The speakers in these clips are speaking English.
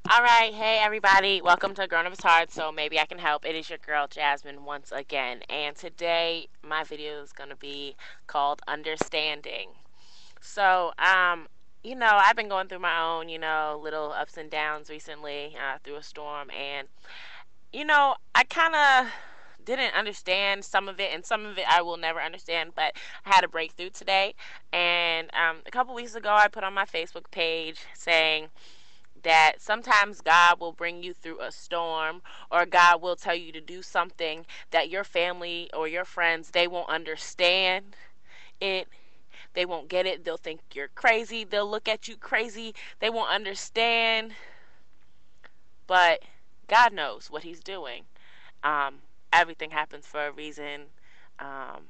All right, hey everybody, welcome to Grown Ups Hard. So maybe I can help. It is your girl Jasmine once again, and today my video is gonna be called Understanding. So, I've been going through my own, little ups and downs recently through a storm, and I kind of didn't understand some of it, and some of it I will never understand. But I had a breakthrough today, and a couple weeks ago, I put on my Facebook page saying that sometimes God will bring you through a storm, or God will tell you to do something that your family or your friends, they won't understand it. They won't get it. They'll think you're crazy. They'll look at you crazy. They won't understand. But God knows what He's doing. Everything happens for a reason. Um,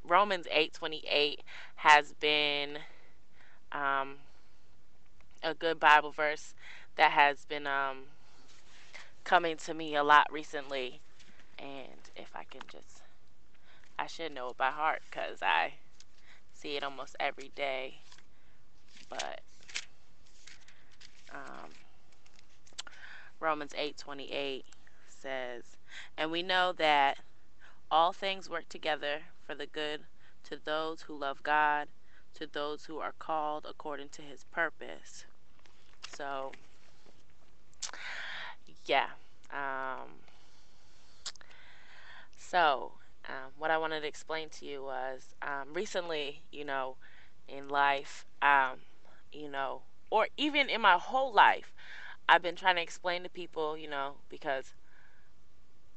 Romans 8:28 has been um, a good Bible verse that has been coming to me a lot recently. And if I can just, I should know it by heart because I see it almost every day. But um, Romans 8:28 says, "And we know that all things work together for the good to those who love God, to those who are called according to His purpose." So, yeah. Um, what I wanted to explain to you was recently, in life, you know, or even in my whole life, I've been trying to explain to people, because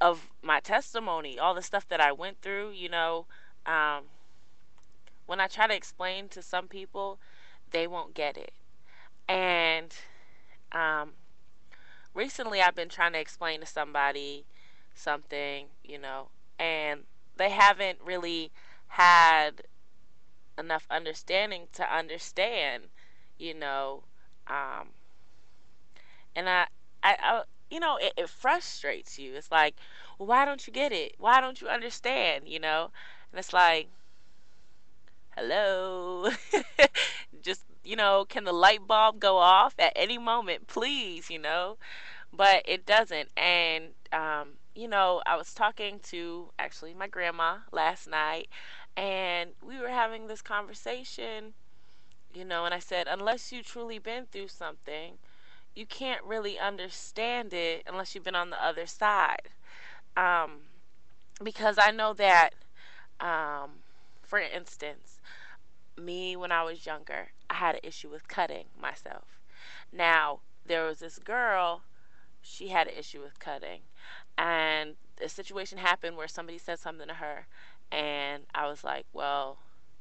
of my testimony, all the stuff that I went through, um, when I try to explain to some people, they won't get it. And um, recently I've been trying to explain to somebody something, and they haven't really had enough understanding to understand, you know, um, and it frustrates you. It's like, well, why don't you get it? Why don't you understand? And it's like, hello, just can the light bulb go off at any moment, please? But it doesn't. And I was talking to actually my grandma last night, and we were having this conversation, and I said, unless you truly been through something, you can't really understand it unless you've been on the other side. Um, because I know that, um, for instance, me when I was younger, I had an issue with cutting myself. Now, there was this girl, she had an issue with cutting. And a situation happened where somebody said something to her, and I was like, well,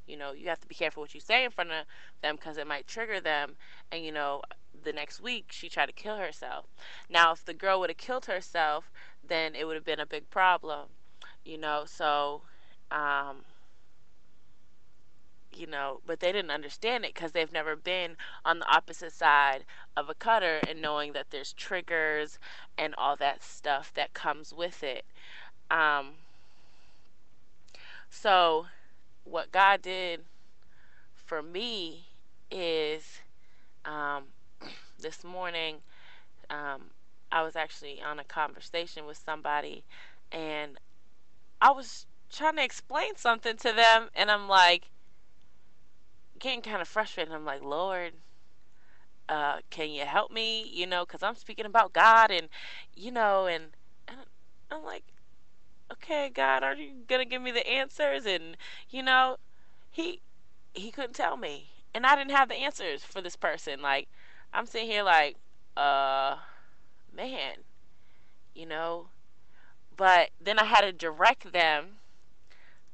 you have to be careful what you say in front of them because it might trigger them. And, the next week she tried to kill herself. Now, if the girl would have killed herself, then it would have been a big problem, so, um, but they didn't understand it because they've never been on the opposite side of a cutter and knowing that there's triggers and all that stuff that comes with it. Um, so, what God did for me is um, this morning, um, I was actually on a conversation with somebody, and I was trying to explain something to them, and I'm like, getting kind of frustrated. I'm like, Lord, can you help me? Because I'm speaking about God, and I'm like, okay, God, are you gonna give me the answers? And you know, he he couldn't tell me, and I didn't have the answers for this person. Like, I'm sitting here like, uh, man, you know. But then I had to direct them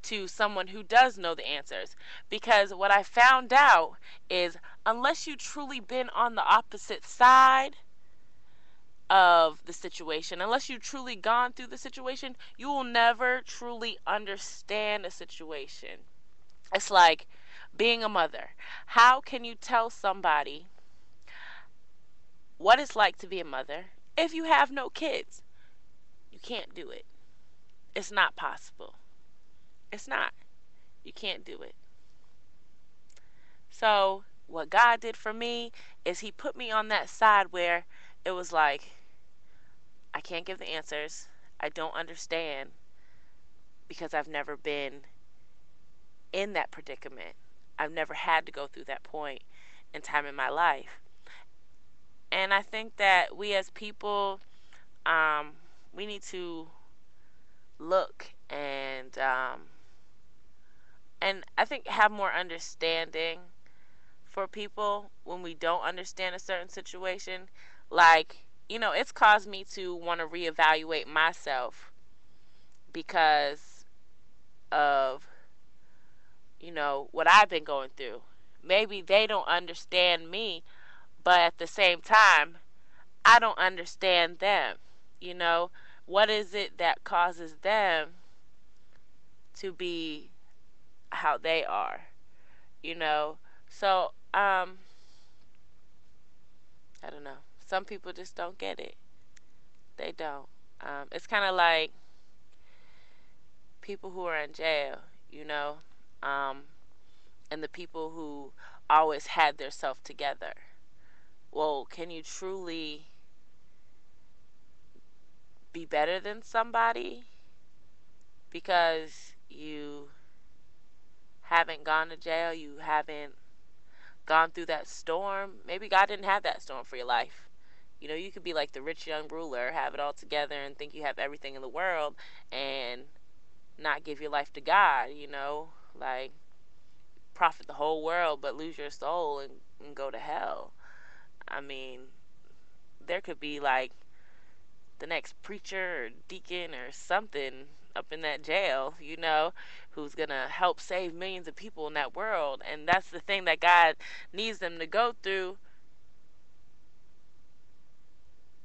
to someone who does know the answers, because what I found out is unless you truly been on the opposite side of the situation, unless you've truly gone through the situation, you will never truly understand a situation. It's like being a mother. How can you tell somebody what it's like to be a mother if you have no kids? You can't do it. It's not possible. It's not. You can't do it. So, what God did for me is He put me on that side where it was like, I can't give the answers. I don't understand because I've never been in that predicament. I've never had to go through that point in time in my life. And I think that we as people, we need to look and I think have more understanding for people when we don't understand a certain situation. Like, it's caused me to want to reevaluate myself because of, what I've been going through. Maybe they don't understand me, but at the same time, I don't understand them. You know, what is it that causes them to be how they are? You know, so I don't know. Some people just don't get it. They don't. It's kind of like people who are in jail, you know, um, and the people who always had their self together. Well, can you truly be better than somebody because you haven't gone to jail? You haven't gone through that storm? Maybe God didn't have that storm for your life. You could be like the rich young ruler, have it all together, and think you have everything in the world, and not give your life to God, like profit the whole world but lose your soul and go to hell. I mean, there could be like the next preacher or deacon or something up in that jail, who's gonna help save millions of people in that world. And that's the thing that God needs them to go through,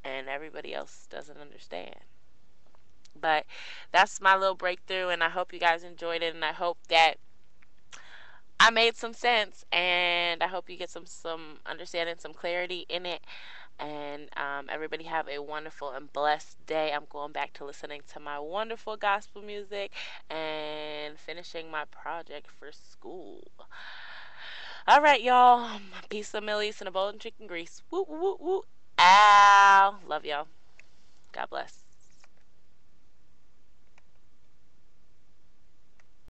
and everybody else doesn't understand. But that's my little breakthrough, and I hope you guys enjoyed it, and I hope that I made some sense, and I hope you get some understanding, some clarity in it. And everybody have a wonderful and blessed day. I'm going back to listening to my wonderful gospel music and finishing my project for school. All right, y'all. Peace of Millies and a bowl of chicken grease. Woo, woo, woo, woo. Ow. Love y'all. God bless.